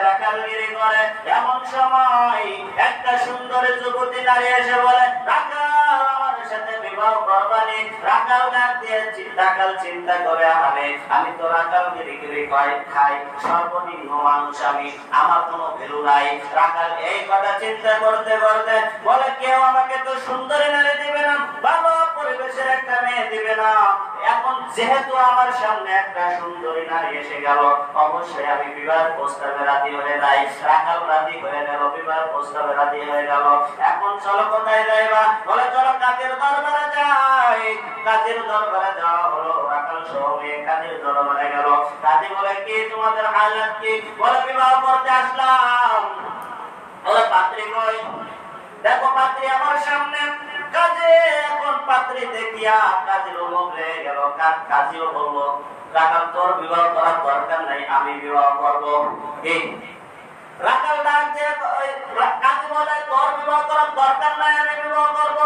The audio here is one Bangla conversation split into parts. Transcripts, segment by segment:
রাখালগিরি করে। এমন সময় একটা সুন্দর যুবতী নারী এসে বলে, রাখাল আমার সাথে বিবাহ করবানি? রাখাল ডাক দিয়ে রাখাল চিন্তা করে, আমি তো রাখালগিরি খাই, সর্বনিম্ন মানুষ আমি, আমার কোনো ভ্যালু নাই। রাখাল এই কথা চিন্তা করতে করতে বলে, কেউ আমাকে তো সুন্দরী নারী দিবে না, ভালো পরিবেশের একটা মেয়ে দিবে না। এখন যেহেতু আমার সামনে একটা সুন্দরী নারী এসে গেল, অবশ্যই আমি বিবাহ প্রস্তাবে রাজি হয়ে যাই। রাখাল রাজি হয়ে গেল, বিবাহ প্রস্তাবে রাজি হয়ে গেল। এখন চলো কোথায় যাইবা? বলে চলো কাজের দরবারে যাই। কাজের দরবারে যাওয়া হলো, রাখাল সহ মেয়ে কাজের দরবারে গেল। কাজী বলে, কি তোমাদের হালাত কি? বলে বিবাহ করতে আসলাম। বলে পাত্রী কই? দেখো পাত্রী আমার সামনে। কাজে এখন পাত্রী দেখিয়া কাজীর লোক হয়ে গেল। কাজীও বললো, রাখাল তোর বিবাহ করার দরকার নাই, আমি বিবাহ করবো। রাখাল ডাক দিয়ে কাজী বলে, তোর বিবাহ করার দরকার নাই, আমি বিবাহ করবো।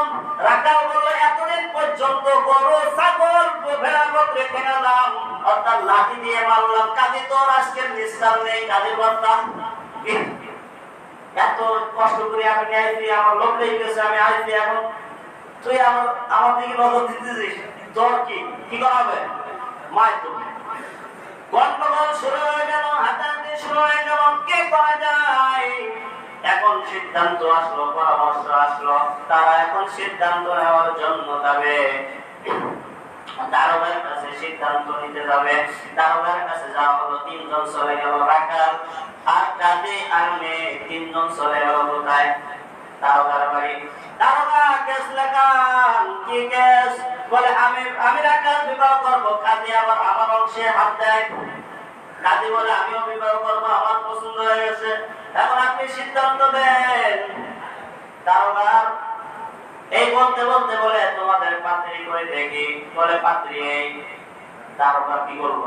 রাখাল বললো, এতদিন পর্যন্ত গরু ছাগল ভেড়া বকরি কেনালাম, অর্থাৎ লাঠি দিয়ে মারলাম, কাজী তোর আজকের নিস্তার নেই। কাজীর বর্তা, এত কষ্ট করে আমি আইছি, আমার লোক লেগে গেছে, আমি আইছি, এখন তুই আমার দিকে নজর দিতেছিস, তোর কি করা হবে? মায় তো গন্ডগোল শুরু হয়ে গেল, হাতাহাতি শুরু হয়ে গেল, কি করা যায়? এখন সিদ্ধান্ত আসলো, পরামর্শ আসলো, তারা এখন সিদ্ধান্ত নেওয়ার জন্য যাবে। দারোগার কাছে সিদ্ধান্ত নিতে যাবে। দারোগার কাছে যাওয়া হলো, তিনজন চলে গেল, রাখাল আর কাজী আর মেয়ে, তিনজন চলে গেল কোথায়? দারোগার বাড়ি। দারোগা কেস লেখান। কি কেস? বলে আমি রাখাল বিবাহ করবো। কাজী আবার আমার অংশে হাত দেয়। কাজী বলে, আমিও বিবাহ করবো, আমার পছন্দ হয়ে গেছে, এখন আপনি সিদ্ধান্ত দেন। দারোগার এই বলতে বলতে বলে, তোমাদের পাত্রী কই দেখি? বলে পাত্রী এই। দারোগা কি করবো?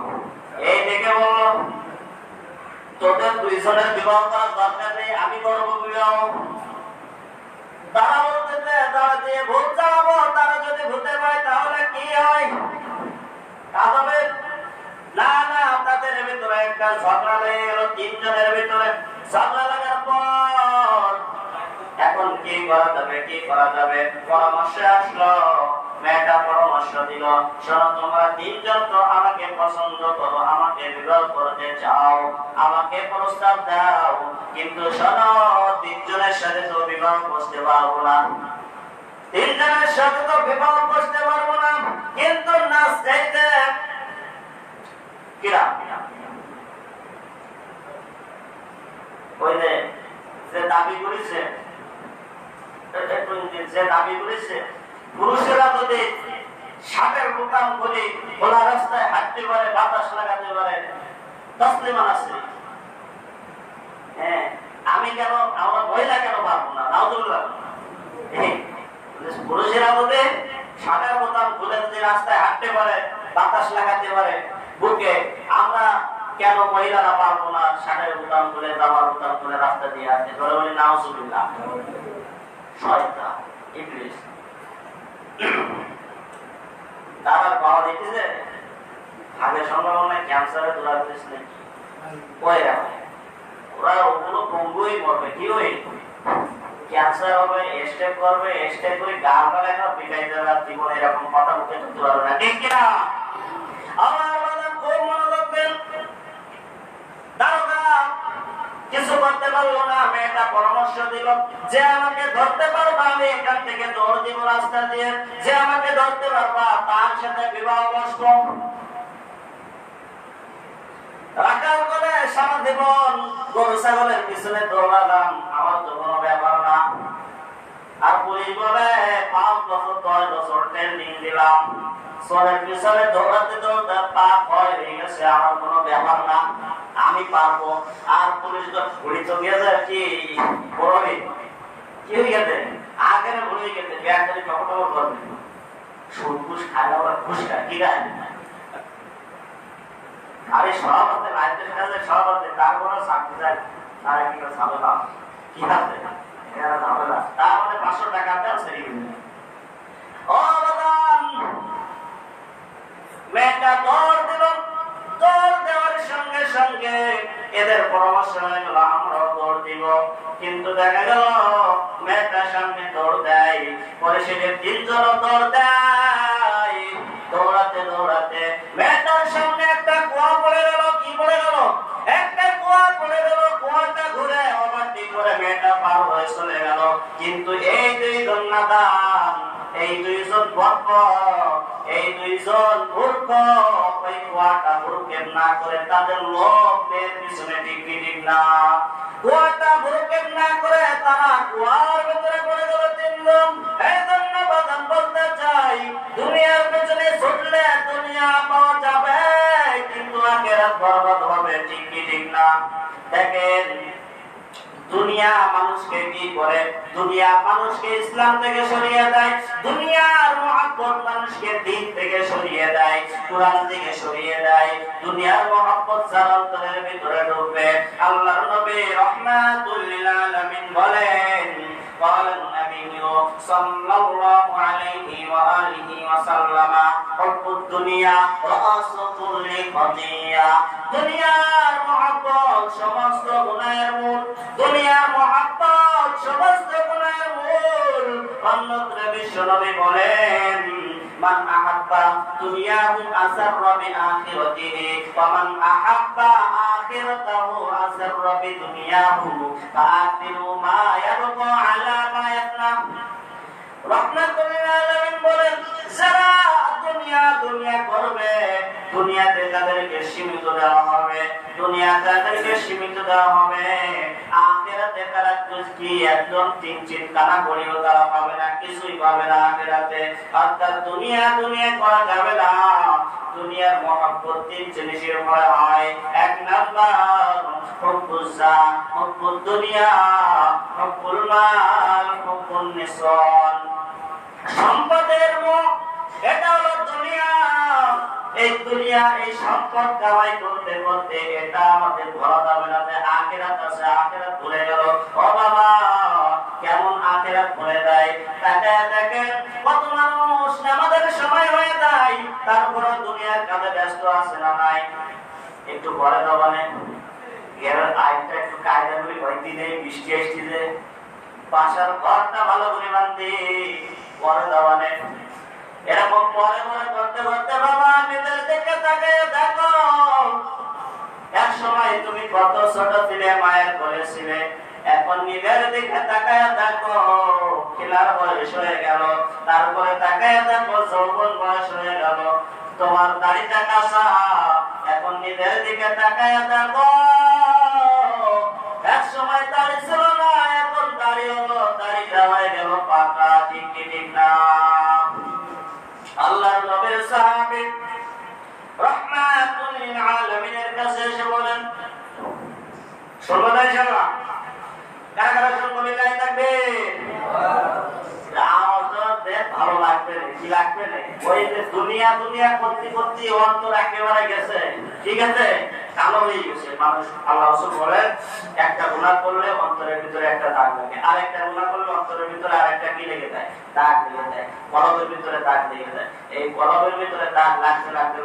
এই দেখে বললো, তোদের দুইজনের বিবাহ করার দরকার নেই, আমি করবো বিবাহ। তারা বলতেছে, তারা দিয়ে ভূত চালাবো, তারা যদি ভূতে পায় তাহলে কি হয়? কাজ হবে না। না, আপনাদের ভিতরে একটা ঝগড়া লেগে গেল, তিনজনের ভিতরে ঝগড়া লাগার পর এখন কি করা যাবে, কি করা যাবে? পরামর্শে আসলো। মেয়েটা পরামর্শ দিল, শোনো, তোমরা তিনজন তো আমাকে পছন্দ করো, আমাকে বিবাহ করতে চাও, আমাকে প্রস্তাব দাও, কিন্তু শোনো, তিনজনের সাথে তো বিবাহ করতে পারবো না। তিনজনের সাথে তো বিবাহ করতে পারবো না, কিন্তু নাচ চাইতে কিরা ওই যে দাবি করেছে, যে দাবি করেছে, পুরুষেরা যদি ষাটের বোতাম করে খোলা রাস্তায় হাঁটতে পারে, বাতাস লাগাতে পারে, তসলিমান আছে। হ্যাঁ, আমি কেন, আমার মহিলা কেন পারবো না? নাউজুবিল্লাহ। পুরুষেরা যদি ষাটের বোতাম খুলে যদি রাস্তায় হাঁটতে পারে, বাতাস লাগাতে পারে বুকে, আমরা কেন মহিলারা পারবো না? ষাটের বোতাম খুলে, জামার বোতাম খুলে রাস্তা দিয়ে আসতে ধরে বলি নাউজুবিল্লাহ। শয়তান, ইবলিস। তারা পাওয়া দেখেছে আগের সম্ভাবনায় ক্যান্সারে ধরা পড়েছে নাকি? ওই রাখে ওরা ওগুলো পঙ্গুই মরবে, কি ওই ক্যান্সার হবে, স্টেপ করবে, স্টেপ করে গাল গালে পিটাই যাবে, আর জীবনে এরকম কথা মুখে তুলতে পারবে না, ঠিক কিনা? আমার খুব মনে রাখবেন, দারোগা কিছু করতে পারলো না। মেয়েটা পরামর্শ দিল, যে আমাকে ধরতে পারবা আমি এখান থেকে দৌড় দিব রাস্তা দিয়ে, যে আমাকে ধরতে পারবা তার সাথে বিবাহ বসবো। রাখাল বলে, সারা জীবন গরু ছাগলের পিছনে দৌড়ালাম, আমার তো কোনো ব্যাপার না। আর পুলিশ বলে, 5 বছর 10 বছর ট্রেনিং দিলাম, সোরের পিছনে দৌড়াতে দৌড়াতে পা ক্ষয় হয়ে গেছে, আমার কোনো ব্যাপার না, আমি পারবো। আর পুলিশ তো ঘুরি তো গেছে, কি বড়ি কি হয়ে গেছে, আগের ভুলে গেছে, ব্যাটারি কখনো করবে, সুদ ঘুষ খায় না, ওরা ঘুষ খায়, কি খায়? আরে সভাপতি রাজ্যের কাছে সভাপতি, তারপরে চাকরি যায়, তারা কি ঝামেলা, কি আছে ঝামেলা, তার মানে 500 টাকা দেওয়া ছেড়ে গেছে। ও বাদাম, মেয়েটা দৌড় দিল, দৌড় দেওয়ার সঙ্গে সঙ্গে এদের পরামর্শ হয়ে গেল আমরাও দৌড় দিব। কিন্তু দেখা গেল মেয়েটার সামনে দৌড় দেয়, পরে সেটা তিনজনও দৌড় দেয়। দৌড়াতে দৌড়াতে মেয়েটার সামনে একটা কুয়া পড়ে গেল। কি পড়ে গেল? একটা কুয়া পড়ে গেল। কুয়াটা ঘুরে ওভারটেক করে মেয়েটা পার হয়ে চলে গেল। কিন্তু এই দুইজন নাদান, এই দুইজন বক্ক, এই দুইজন মূর্খ ওই কুয়াটা ভুরুক্ষেপ না করে তাদের লোভ মেয়ের পিছনে ঠিক না, কুয়াটা ভুরুক্ষেপ না করে তারা কুয়ার ভেতরে পড়ে গেল তিনজন। এই জন্য বাদাম বলতে চাই, দুনিয়ার পেছনে ছুটলে দুনিয়া পাওয়া যাবে, কিন্তু আখিরাত বরবাদ হবে। ঠিক না? দেখেন দুনিয়া মানুষকে কি করে? দুনিয়া মানুষকে ইসলাম থেকে সরিয়ে দেয়। দুনিয়ার মহব্বত মানুষকে দিন থেকে সরিয়ে দেয়, কোরআন থেকে সরিয়ে দেয়। দুনিয়ার মহব্বত যার অন্তরের ভিতরে ঢুকবে, আল্লাহর নবী রাহমাতুল লিল আলামিন বলেন, قال النبي صلى الله عليه وآله وسلم حب الدنيا رأس كل خطيئة। দুনিয়ার মহব্বত সমস্ত গুনাহের মূল। দুনিয়ার মহব্বত সমস্ত গুনাহের মূল। অন্যত্র বিশ্বনবী বলেন, মান আহাব্বা দুনিয়াহু আসাররা বিআখিরাতিহি ওয়া মান আহাব্বা আখিরাতাহু আসাররা বিদুনিয়াহু ফাআতিরু মা ইয়াবকা আলা মা ইয়াফনা। রাহমাতুল লিল আলামিন বলেন, যারা দুনিয়া করবে, দুনিয়াতে তাদেরকে সীমিত দেওয়া হবে, দুনিয়াতে তাদেরকে সীমিত দেওয়া হবে। আখিরাতে তারা কি একদম চিনচিন কানা করিও তারা পাবে না, কিছুই পাবে না আখিরাতে। অর্থাৎ দুনিয়া করা যাবে না। দুনিয়ার মহব্বত তিন জিনিসের পরে হয়। এক নাম্বার হুব্বুজ জাহ, হুব্বুদ দুনিয়া, হুব্বুল মাল, হুব্বুন নিসান। সম্পদের মোহ, এটা হলো দুনিয়া। এই দুনিয়া, এই সম্পদ কামাই করতে করতে এটা আমাদের ধরা যাবে না যে আখিরাত আছে, আখিরাত ভুলে গেল। ও বাবা, কেমন আখিরাত ভুলে যায়। তাকায় দেখেন কত মানুষ আমাদের সময় হয়ে যায়, তারপরে দুনিয়ার কাজে ব্যস্ত আছে না নাই? একটু পরে দবানে এর আইটা একটু কায়দা করে হইতে নেই, বৃষ্টি আসছে, বাসার ঘরটা ভালো করে বান্ধি, পরে দবানে এরকম পরে করতে করতে বাবা নিজের দিকে তাকিয়ে দেখো। এক সময় তুমি কত ছোট ছিলে, মায়ের কোলে ছিলে, এখন নিজের দিকে তাকায় দেখো খেলার বয়স হয়ে গেল। তারপরে তাকায় দেখো যৌবন বয়স হয়ে গেল, তোমার দাড়িটা কাঁচা। এখন নিজের দিকে তাকায় দেখো, এক সময় দাড়ি ছিল না, এখন দাড়ি হলো, দাড়িটা হয়ে গেল পাকা। ঠিক না? আল্লাহর নবীর সাহাবী রাহমাতুল লিল আলামিনের কাছে এসে বলেন, সর্বদাই সারা কারা শুনবো বিল্লাহি তাকবীর। ভালো লাগবে না, কি লাগবে না? ওই যে দুনিয়া করতে করতে অন্তর একেবারে গেছে, ঠিক আছে, কালো হয়ে গেছে মানুষ। আল্লাহ রাসূল বলেন, একটা গুনাহ করলে অন্তরের ভিতরে একটা দাগ লাগে, আর একটা গুনাহ করলে অন্তরের ভিতরে আরেকটা কি লেগে যায়? দাগ লেগে যায়, কলবের ভিতরে দাগ লেগে যায়। এই কলবের ভিতরে দাগ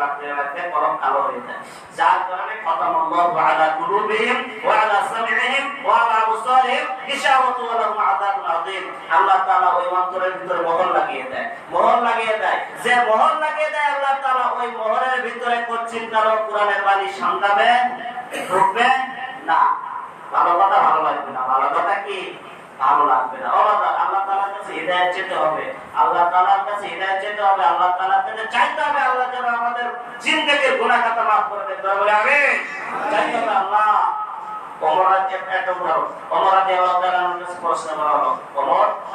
লাগতে কলম কালো হয়ে যায়। যার কারণে খাতামাল্লাহু আলা কুলুবিহিম ওয়া আলা সামইহিম ওয়া আলা আবসারিহিম গিশাওয়াতুন ওয়া লাহুম আযাবুন আযীম। আল্লাহ তাআলা ওই অন্তরের ভিতরে মোহর লাগিয়ে দেয়। যে মোহর লাগিয়ে দেয় আল্লাহ তাআলা ওই মোহরের ভিতরে কোচ্ছিন কারো কোরআনের বাণী সন্ধাবে ঢুকবে না। ভালো কথা ভালো লাগবে না, ভালো কথা কি ভালো লাগবে না। আল্লাহ তাআলার কাছে হিদায়াত চেতে হবে, আল্লাহ তাআলার কাছে হিদায়াত চেতে হবে, আল্লাহ তাআলার কাছে চাইতে হবে আল্লাহ যেন আমাদের জিন্দেগির গুনাহ খাতা মাফ করে দেন। বলে আমিন। চাইতে হবে আল্লাহ।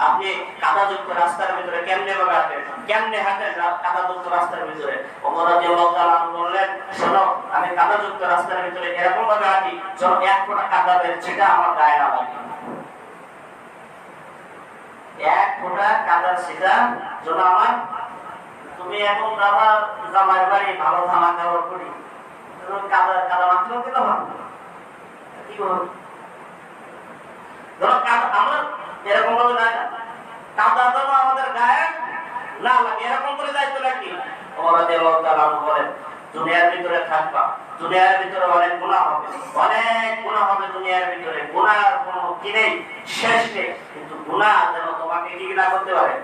আপনি কাদাযুক্ত রাস্তার ভিতরে কেমনে হাঁটেন, কেমনে হাঁটেন কাদাযুক্ত রাস্তার ভিতরে? ওমর রাদিয়াল্লাহু তাআলা বললেন, শোনো, আমি কাদাযুক্ত রাস্তার ভিতরে এরকম ভাবে হাঁটি যেন এক ফোঁটা কাদা বের সেটা আমার গায়ে না লাগে। এক ফোঁটা কাদার সেটা যেন আমার। তুমি এখন দাদা জামাই বাড়ি ভালো ধামা খাওয়ার করি, কাদা মাত্র দিতে হবে কি করবো? আমরা এরকম ভাবে যায় না, কাদা যেন আমাদের গায়ে না লাগে, এরকম করে যাইতে লাগি। ওমর রাদিয়াল্লাহু তাআলা বলেন, দুনিয়ার ভিতরে থাকবা, দুনিয়ার ভিতরে অনেক গুনাহ হবে, অনেক গুনাহ হবে দুনিয়ার ভিতরে, গুনার কোনো কি নেই, শেষ নেই। কিন্তু গুনাহ যেন তোমাকে কি না করতে পারে,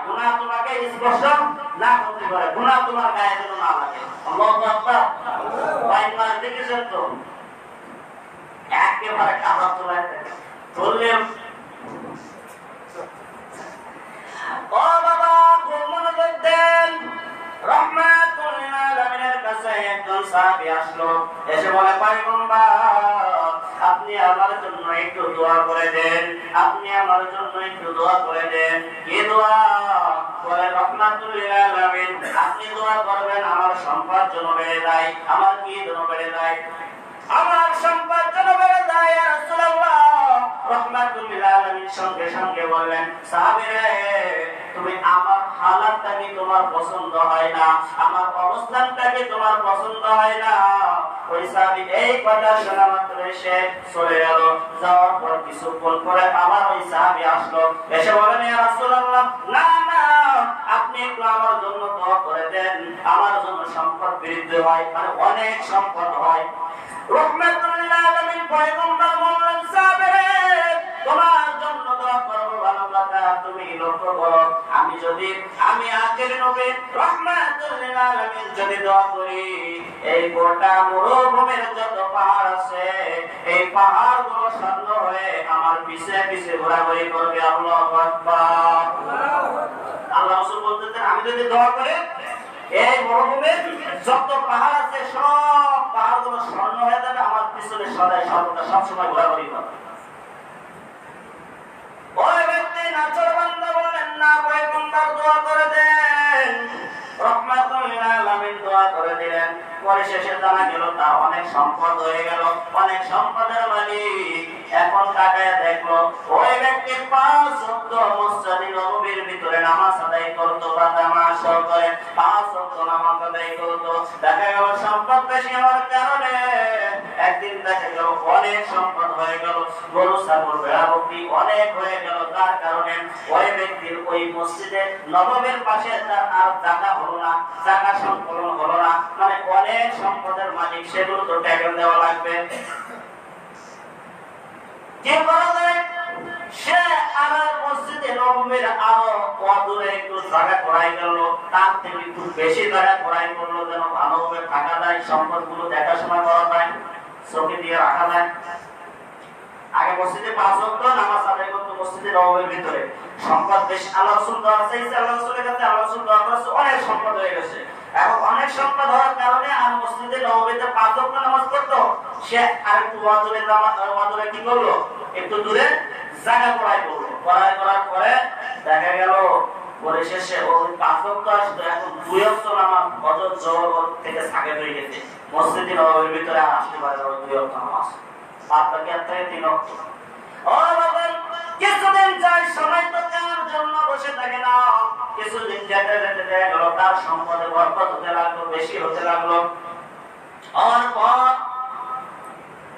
গুনাহ তোমাকে স্পর্শ না করতে পারে, গুনাহ তোমার গায়ে যেন না লাগে। আল্লাহু আকবার। বাইন মাস দেখেছেন তো, একেবারে কাপড় তোলায় ধরলে ও বাবা খুব মনোযোগ দেন। রহমাতুল লিল আলামিনের কাছে একজন সাহাবী আসলো, এসে বলে পয়গম্বর আপনি আমার জন্য একটু দোয়া করে দেন, আপনি আমার জন্য একটু দোয়া করে দেন। কি দোয়া? বলে রহমাতুল লিল আলামিন আপনি দোয়া করবেন আমার সম্পদ যেন বেড়ে যায়। আমার কি যেন বেড়ে যায়? আমার সম্পদ যেন বেড়ে যায় ইয়া রাসূলুল্লাহ। রহমাতুল লিল আলামিন সঙ্গে সঙ্গে বললেন, সাহাবীরে তুমি আমার হালাতটা কি তোমার পছন্দ হয় না, আমার অবস্থানটা কি তোমার পছন্দ হয় না? ওই সাহাবী এই কথা শোনা মাত্র সে চলে গেল। যাওয়ার পর কিছুক্ষণ পরে আবার ওই সাহাবী আসলো, এসে বলেন ইয়া রাসূলুল্লাহ না না আপনি একটু আমার জন্য দোয়া করে দেন, আমার জন্য সম্পদ বৃদ্ধি হয়, মানে অনেক সম্পদ হয়। রহমাতুল লিল আলামিন পয়গম্বর বললেন, সাহাবীরে তোমার জন্য দোয়া করব ভালো কথা, তুমি লক্ষ্য করো আমি আখের নবী রহমাতুল লিল আলামিন যদি দোয়া করি, এই গোটা মরুভূমির যত পাহাড় আছে এই পাহাড়গুলো শান্ত হয়ে আমার পিছে পিছে ঘোরাঘুরি করবে। আল্লাহু আকবার। আল্লাহ রাসূল বলতেছেন আমি যদি দোয়া করি এই মরুভূমির যত পাহাড় আছে সব পাহাড়গুলো স্বর্ণ হয়ে যাবে, আমার পিছনে সদাই সর্বদা সবসময় ঘোরাঘুরি করবে। ওই ব্যক্তি নাচরবান্দা বললেন না পয়গম্বর দোয়া করে দেন। রহমাতুল লিল আলামিন দোয়া করে দিলেন। পরে শেষে জানা গেল তার অনেক সম্পদ হয়ে গেল, অনেক সম্পদের মালিক। এখন তাকায় দেখলো ওই ব্যক্তি 5 ওয়াক্ত মসজিদে নববীর ভিতরে নামাজ আদায় করতো বা নামাজ করে 5 ওয়াক্ত নামাজ আদায় করতো। দেখা গেল সম্পদ বেশি হওয়ার কারণে একদিন দেখা গেল অনেক সম্পদ হয়ে গেল, গরু ছাগল ভেড়া বকরি অনেক হয়ে গেল। তার কারণে ওই ব্যক্তির ওই মসজিদে নববীর পাশে তার আর জায়গা হলো না, জায়গা সংকলন হলো না, মানে অনেক সম্পদের মালিক, সেগুলো তো ট্যাক্স দেওয়া লাগবে। কি করা যায়? সে আমার মসজিদে নববীর আরো অদূরে একটু জায়গা করাই গেল, তার থেকে একটু বেশি জায়গা করাই করলো যেন ভালোভাবে থাকা যায়, সম্পদগুলো দেখাশোনা করা যায়, চোখে দিয়ে রাখা যায়। আগে মসজিদে 5 ওয়াক্ত নামাজ আদায় করতো মসজিদে নববীর ভিতরে, সম্পদ বেশি। আল্লাহ রাসূল দোয়া চাইছে, আল্লাহ রাসূলের কাছে আল্লাহ রাসূল দোয়া করেছে, অনেক সম্পদ হয়ে গেছে। এখন অনেক সম্পদ হওয়ার কারণে আর মসজিদে নববীতে 5 ওয়াক্ত নামাজ পড়তো, সে আরেকটু ওয়াদুরে কি করলো, একটু দূরে জায়গা করাই করলো। করার পরে দেখা গেল পরিশেষে ওই 5 ওয়াক্ত আসতো, এখন 2 ওয়াক্ত নামাজ ফজর জোহর থেকে সাকে হয়ে গেছে। মসজিদে নববীর ভিতরে আসতে পারে 2 ওয়াক্ত নামাজ, বাকি আর 3 ওয়াক্ত। ও বাবা কিছুদিন যায়, সময় তো কার জন্য বসে থাকে না। কিছুদিন যেতে যেতে দেখা গেল তার সম্পদে বরকত হতে লাগলো, বেশি হতে লাগলো। আর পর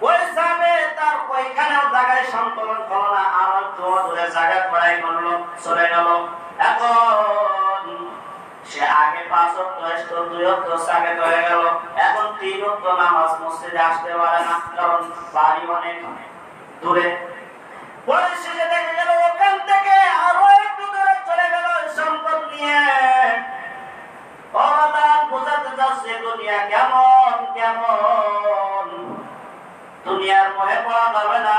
ওই সামনে তার ওইখানেও জায়গায় সংকলন হলো না, আর একটু দূরে জায়গা করাই করলো, চলে গেল। এখন সে আগে 5 ওয়াক্ত আসতো, 2 ওয়াক্ত সাকে হয়ে গেল। এখন 3 ওয়াক্ত নামাজ মসজিদে আসতে পারে না, কারণ বাড়ি অনেক দূরে। পরিশেষে দেখা গেল ওখান থেকে আরো একটু দূরে চলে গেল সম্পদ নিয়ে। অবদান বোঝাতে যাচ্ছে দুনিয়া কেমন কেমন। দুনিয়ার মোহে পড়া যাবে না,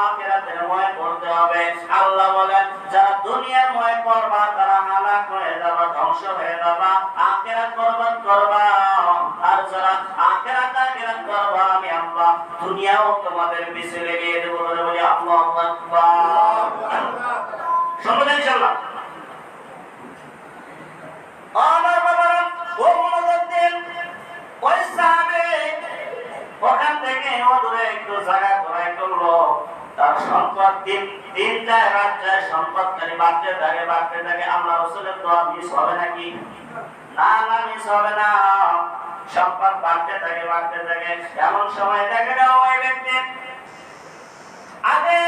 আখিরাতের মোহে পড়তে হবে। আল্লাহ বলেন যারা দুনিয়ার মোহে পড়বা তারা হালাক হয়ে যাবা, ধ্বংস হয়ে যাবা, আখিরাত বরবাদ করবা। আর যারা আখিরাত করবা আমি আল্লাহ দুনিয়াও তোমাদের পিছে লেগে দেব। বলি আল্লাহু আকবার। শুনবেন ইনশাআল্লাহ। আমার বাবারা ও মনোযোগ দিন। ওই সাহাবী ওখান থেকে দূরে একটু জায়গা করাই করলো, তার সম্পদ দিন যায় রাত যায়, সম্পদকারী বাড়তে থাকে। আল্লাহ রাসূলের দোয়া মিস হবে নাকি? না না, মিস হবে না। সম্পদ বাড়তে থাকে। এমন সময় দেখা গেল ওই ব্যক্তি আগে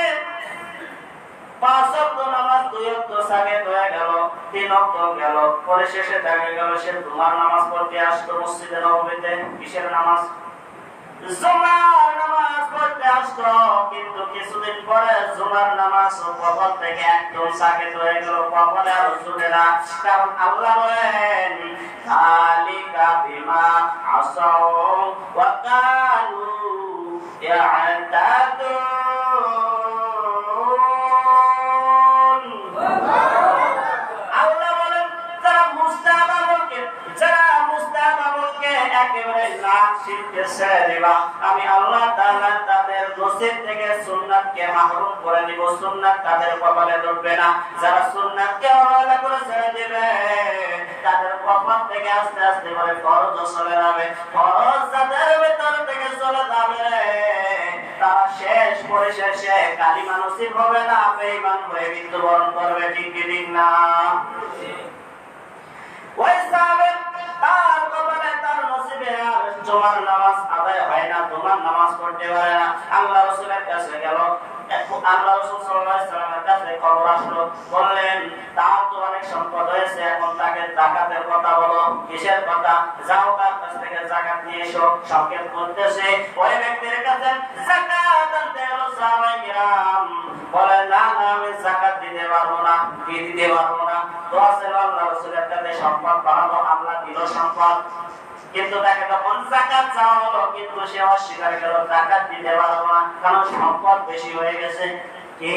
5 ওয়াক্ত নামাজ 2 ওয়াক্ত সাকেত হয়ে গেল, 3 ওয়াক্ত গেল, পরে শেষে দেখা গেল সে জুমার নামাজ পড়তে আসতো মসজিদে নববীতে। কিসের নামাজ? জুমার নামাজ পড়তে আসতো। কিন্তু কিছুদিন পরে জুমার নামাজ কপাল থেকে একদম সাকেত হয়ে গেল, কপালে আর জুটে না। কারণ আল্লাহ বলেন যালিকা বিমা আসাউ ওয়া কানু ইয়াতাদুন। আল্লাহ বলেন যারা মুস্তাহাব আমলকে একেবারে লাখ শিরকে ছেড়ে দিবা, আমি আল্লাহ তাআলা তাদের নসিব থেকে সুন্নাতকে মাহরুম করে দিব, সুন্নাত তাদের কপালে ধরবে না। যারা সুন্নাতকে অবহেলা করে ছেড়ে দিবে তাদের কপাল থেকে আস্তে আস্তে করে ফরজ চলে যাবে, ফরজ যাদের ভিতর থেকে চলে যাবে তারা শেষ পরিশেষে কালিমা নসিব হবে না, বেঈমান হয়ে মৃত্যুবরণ করবে। ঠিক কি ঠিক না? ওই সাহাবী তার কপালে তার নসিবে আর জুমার নামাজ আদায় হয় না, জুমার নামাজ পড়তে পারে না। আল্লাহ রাসূলের কাছে গেল, আল্লাহ রাসূল সাল্লাল্লাহু আলাইহি ওয়াসাল্লামের কাছে খবর আসলো, বললেন তার তো অনেক সম্পদ হয়েছে, এখন তাকে যাকাতের কথা বলো। কিসের কথা? যাও তার কাছ থেকে যাকাত নিয়ে এসো। সংকেত করতেছে ওই ব্যক্তির কাছে যাকাত আনতে হলো। সাহাবায়ে কিরাম বলে না না, আমি যাকাত দিতে পারবো না। কি দিতে পারবো না? তো আসলে আল্লাহ রাসূলের কাছে সম্পদ বাড়াবো, আল্লাহ দিল সম্পদ, কিন্তু তাকে তখন যাকাত চাওয়া হলো, কিন্তু সে অস্বীকার করলো, যাকাত দিতে পারবো না, কারণ সম্পদ বেশি হয়ে গেছে। কি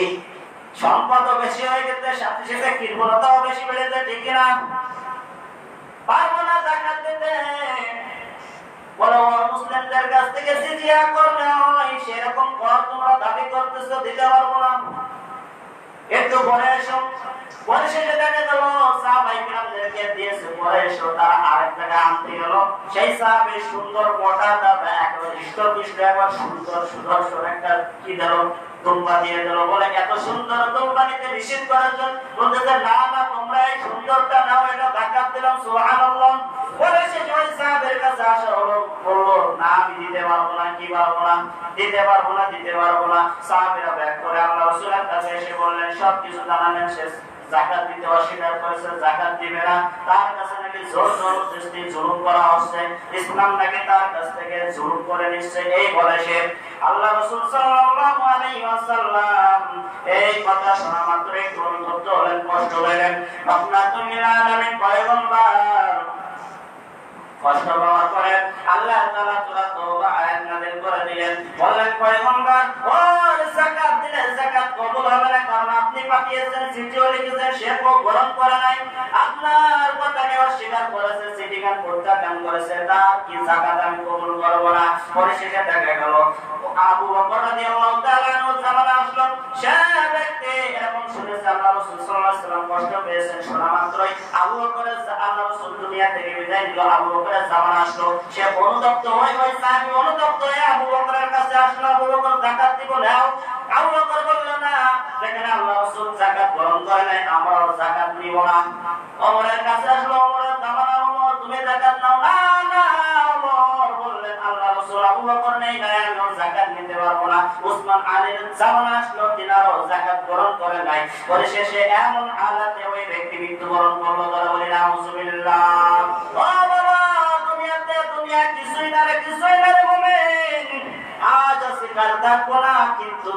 সম্পদ বেশি হয়ে গেছে, সাথে সাথে কৃপণতাও বেশি বেড়েছে। ঠিক না? পারবো না যাকাত দিতে। বলো মুসলিমদের কাছ থেকে জিজিয়া করলে হয়, সেরকম কর তোমরা দাবি করতেছো, দিতে পারবো না। একটু পরে এসো। পরে শেষে দেখা গেল সাহাবায়ে কিরামদেরকে দিয়েছে, পরে এসো। তারা আরেক জায়গায় আনতে গেল, সেই সাহাবী সুন্দর মোটা দাঁত, একবার হৃষ্টপুষ্ট, একবার সুন্দর সুদর্শন একটা কি দিল, দুম্বা দিয়ে দিল। বলে এত সুন্দর দুম্বা নিতে নিষেধ করার জন্য বলতেছে না না, তোমরা এই সুন্দরটা নাও, এটা যাকাত দিলাম। সুবহানাল্লাহ। পরে শেষে ওই সাহাবীর কাছে আসা হলো, বললো না আমি দিতে পারবো না। কি পারবো না? দিতে পারবো না, দিতে পারবো না। সাহাবীরা ব্যাক করে আল্লাহ রাসূলের কাছে এসে বললেন, সবকিছু জানালেন, শেষ যাকাত দিতে অস্বীকার করেছে, যাকাত দিবে না। তার কাছে নাকি জোর জবরদস্তি জুলুম করা হচ্ছে, ইসলাম নাকি তার কাছ থেকে জুলুম করে নিচ্ছে। এই বলে সে আল্লাহ রাসূল সাল্লাল্লাহু আলাইহি ওয়াসাল্লাম এই কথা শোনা মাত্রই একটু অনুতপ্ত হলেন, কষ্ট পেলেন। রাহমাতুল লিল আলামিন পয়গম্বর কষ্ট পাওয়ার পরে আল্লাহ তাআলা সূরা তাওবা আয়াত নাযিল করে দিলেন, বললেন পয়গম্বর ও যাকাত দিলে যাকাত কবুল হবে না, কারণ আপনি পাঠিয়েছেন, চিঠিও লিখেছেন, সে গ্রহণ করে নাই, আপনার কথাকে অস্বীকার করেছে, চিঠিখান প্রত্যাখ্যান করেছে, তার কি যাকাত আমি কবুল করব না। পরিশেষে দেখা গেল আবু বকর রাদিয়াল্লাহু তাআলা আনহু জামানা আসলো, সে ব্যক্তি এরকম শুনেছে আল্লাহ রাসূল সাল্লাল্লাহু আলাইহি ওয়াসাল্লাম কষ্ট পেয়েছেন, শোনা মাত্রই আবু বকরের আল্লাহ রাসূল দুনিয়া থেকে বিদায় নিল। আবু বকরের জামানা আসলো, সে অনুতপ্ত হয়ে ওই সাহাবী অনুতপ্ত হয়ে আবু বকরের কাছে আসলো, আবু বকর যাকাত দিব নাও। আবু বকর বলল না, যেখানে আল্লাহ রাসূল যাকাত গ্রহণ করে নাই, আমরাও যাকাত নিব না। ওমরের কাছে আসলো, ওমরের জামানা, ওমর তুমি যাকাত নাও। না না, ওমর বললেন আল্লাহ রাসূল আবু বকর নেই নাই, আমিও যাকাত নিতে পারবো না। উসমান আলীর জামানা আসলো, তিনারও যাকাত গ্রহণ করে নাই। পরিশেষে এমন হালাতে ওই ব্যক্তি মৃত্যুবরণ করলো। তারা বলি নাউযুবিল্লাহ। ও বাবা, দুনিয়া কিছুই না রে, কিছুই না রে মুমিন, আজ আছে কাল থাকবো না, কিন্তু